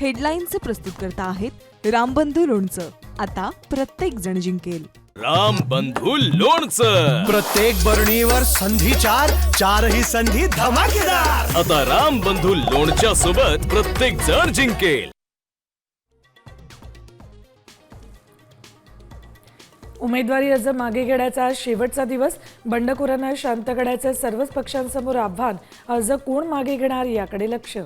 हेडलाईनचे प्रस्तुत करता आहेत रामबंधू लोणचं. आता प्रत्येक जण जिंकेल. रामबंधू लोणचं. प्रत्येक बरणीवर संधी चार, चारही संधी धमाकेदार. आता रामबंधू लोणच्या सोबत प्रत्येक जण जिंकेल. उमेदवारी अर्ज मागे घेण्याचा शेवटचा दिवस. बंडखोरांना शांत करण्याचे सर्वच पक्षांसमोर आव्हान. अर्ज कोण मागे घेणार याकडे लक्ष.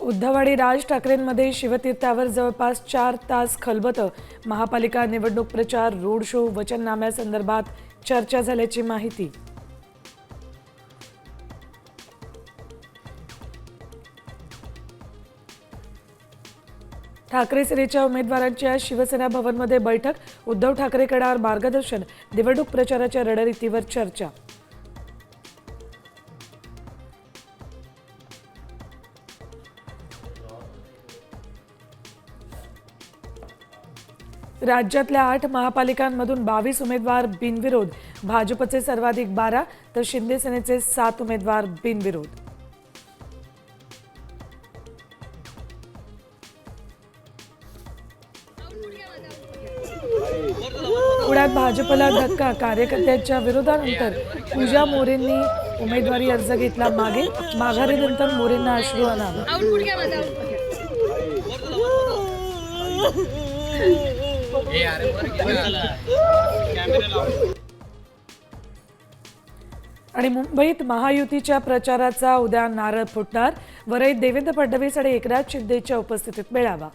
उद्धव आणि राज ठाकरेंमध्ये शिवतीर्थावर जवळपास 4 तास खलबतं. महापालिका निवडणूक प्रचार, रोड शो, वचननाम्यासंदर्भात चर्चा झाल्याची माहिती. ठाकरे सेनेच्या उमेदवारांच्या शिवसेना भवनमध्ये बैठक. उद्धव ठाकरे करणार मार्गदर्शन. निवडणूक प्रचाराच्या रणनीतीवर चर्चा. राज्यातल्या 8 महापालिकांमधून 22 उमेदवार बिनविरोध. भाजपचे सर्वाधिक 12 तर शिंदे सेनेचे 7 उमेदवार बिनविरोध. पुण्यात भाजपला धक्का. कार्यकर्त्यांच्या विरोधानंतर पूजा मोरेंनी उमेदवारी अर्ज घेतला मागे. माघारीनंतर मोरेंना अश्रू अनावर. आणि मुंबईत महायुतीच्या प्रचाराचा उद्या नारळ फुटणार. वरळीत देवेंद्र फडणवीस आणि एकनाथ शिंदेच्या उपस्थितीत मेळावा.